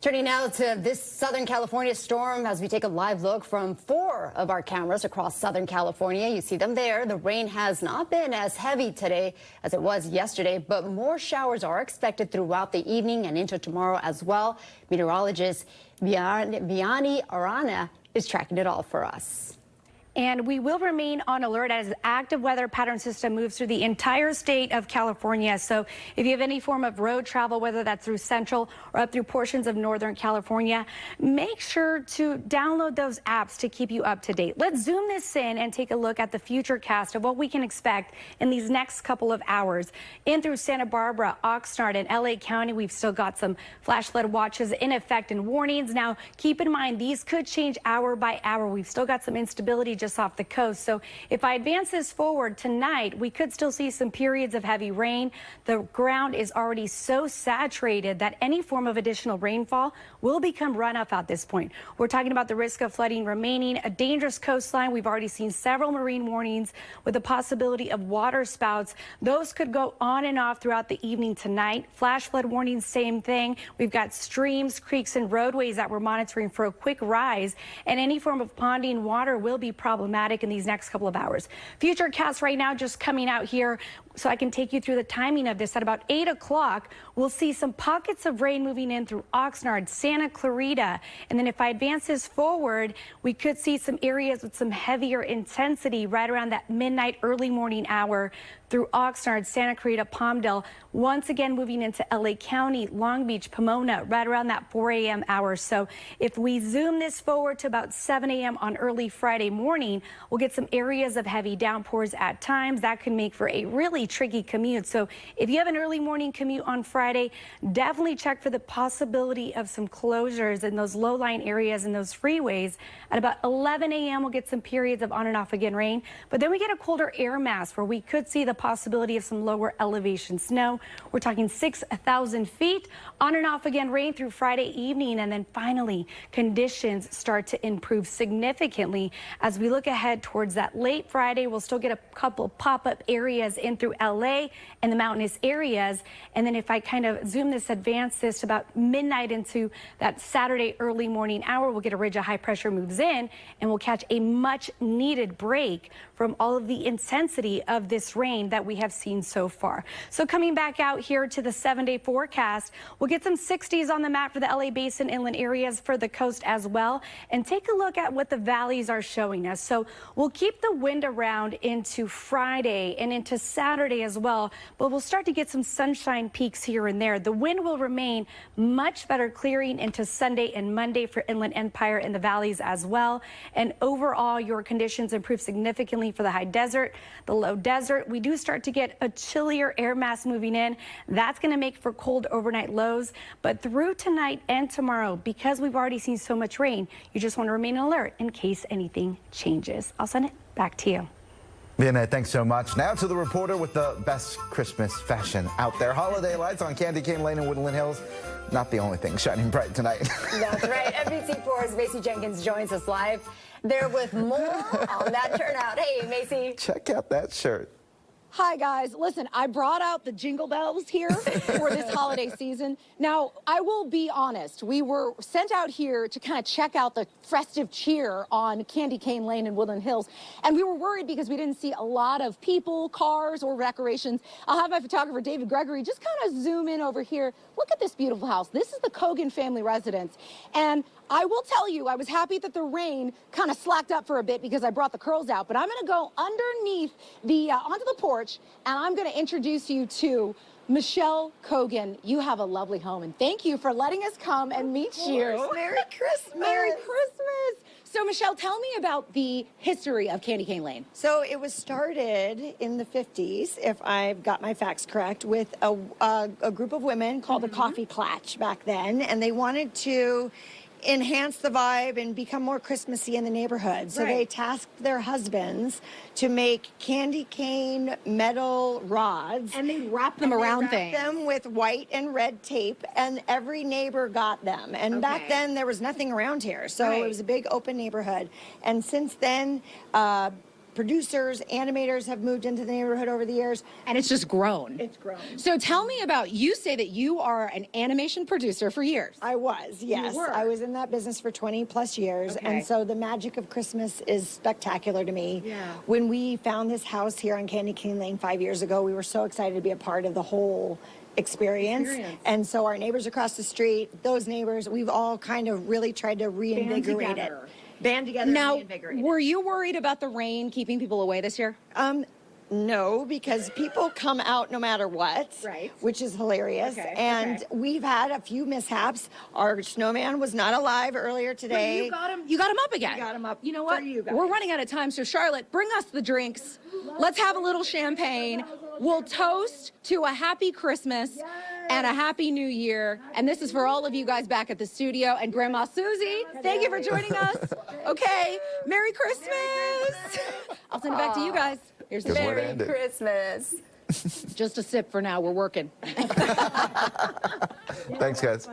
Turning now to this Southern California storm as we take a live look from 4 of our cameras across Southern California. You see them there. The rain has not been as heavy today as it was yesterday, but more showers are expected throughout the evening and into tomorrow as well. Meteorologist Vianney Arana is tracking it all for us. And we will remain on alert as active weather pattern system moves through the entire state of California. So if you have any form of road travel, whether that's through central or up through portions of Northern California, make sure to download those apps to keep you up to date. Let's zoom this in and take a look at the future cast of what we can expect in these next couple of hours. In through Santa Barbara, Oxnard, and LA County, we've still got some flash flood watches in effect and warnings. Now, keep in mind, these could change hour by hour. We've still got some instability just off the coast. So if I advance this forward tonight, we could still see some periods of heavy rain. The ground is already so saturated that any form of additional rainfall will become runoff at this point. We're talking about the risk of flooding remaining, a dangerous coastline. We've already seen several marine warnings with the possibility of water spouts. Those could go on and off throughout the evening tonight. Flash flood warnings, same thing. We've got streams, creeks, and roadways that we're monitoring for a quick rise, and any form of ponding water will be problematic in these next couple of hours. Future cast right now just coming out here so I can take you through the timing of this. At about 8 o'clock, we'll see some pockets of rain moving in through Oxnard, Santa Clarita. And then if I advance this forward, we could see some areas with some heavier intensity right around that midnight, early morning hour through Oxnard, Santa Clarita, Palmdale. Once again, moving into LA County, Long Beach, Pomona, right around that 4 a.m. hour. So if we zoom this forward to about 7 a.m. on early Friday morning, we'll get some areas of heavy downpours at times. That can make for a really tricky commute. So if you have an early morning commute on Friday, definitely check for the possibility of some closures in those low-lying areas and those freeways. At about 11 a.m., we'll get some periods of on and off again rain, but then we get a colder air mass where we could see the possibility of some lower elevation snow. We're talking 6,000 feet, on and off again rain through Friday evening, and then finally conditions start to improve significantly as we look ahead towards that late Friday. We'll still get a couple pop-up areas in through LA and the mountainous areas, and then if I kind of zoom this, advance this to about midnight into that Saturday early morning hour, we'll get a ridge of high pressure moves in, and we'll catch a much needed break from all of the intensity of this rain that we have seen so far. So coming back out here to the 7-day forecast, we'll get some 60s on the map for the LA Basin inland areas for the coast as well, and take a look at what the valleys are showing us. So we'll keep the wind around into Friday and into Saturday as well, but we'll start to get some sunshine peaks here and there. The wind will remain much better clearing into Sunday and Monday for Inland Empire and the valleys as well. And overall, your conditions improve significantly for the high desert, the low desert. We do start to get a chillier air mass moving in. That's going to make for cold overnight lows. But through tonight and tomorrow, because we've already seen so much rain, you just want to remain alert in case anything changes. I'll send it back to you. Vianney, thanks so much. Now to the reporter with the best Christmas fashion out there. Holiday lights on Candy Cane Lane in Woodland Hills. Not the only thing shining bright tonight. That's right. NBC4's Macy Jenkins joins us live there with more on that turnout. Hey, Macy. Check out that shirt. Hi, guys. Listen, I brought out the jingle bells here for this holiday season. Now, I will be honest. We were sent out here to kind of check out the festive cheer on Candy Cane Lane in Woodland Hills, and we were worried because we didn't see a lot of people, cars, or decorations. I'll have my photographer, David Gregory, just kind of zoom in over here. Look at this beautiful house. This is the Kogan family residence, and I will tell you, I was happy that the rain kind of slacked up for a bit because I brought the curls out, but I'm going to go underneath the, onto the porch, and I'm going to introduce you to Michelle Kogan. You have a lovely home, and thank you for letting us come and meet you. Merry Christmas. Merry Christmas. So, Michelle, tell me about the history of Candy Cane Lane. So it was started in the 50s, if I've got my facts correct, with a group of women called the Coffee Klatch back then, and they wanted to enhance the vibe and become more Christmassy in the neighborhood. So they tasked their husbands to make candy cane metal rods. And they wrap them around things. Them with white and red tape, and every neighbor got them. And back then, there was nothing around here. So it was a big open neighborhood. And since then, producers, animators have moved into the neighborhood over the years. And it's just grown. It's grown. So tell me about, you say that you are an animation producer for years. I was, yes. were? I was in that business for 20 plus years. Okay. And so the magic of Christmas is spectacular to me. Yeah. When we found this house here on Candy Cane Lane 5 years ago, we were so excited to be a part of the whole experience. And so our neighbors across the street, those neighbors, we've all kind of really tried to reinvigorate it. Band together Now, and reinvigorate it. were you worried about the rain keeping people away this year? No, because people come out no matter what, Right. which is hilarious. Okay, And okay. we've had a few mishaps. Our snowman was not alive earlier today. You got him up again. got him up You know for what? you guys. We're running out of time, so Charlotte, bring us the drinks. Let's have a little champagne. We'll toast to a happy Christmas and a happy New Year. And this is for all of you guys back at the studio. And Grandma Susie, thank you for joining us. Okay, Merry Christmas. I'll send it back to you guys. Here's the Good way to Merry end it. Christmas. Just a sip for now. We're working. Thanks, guys.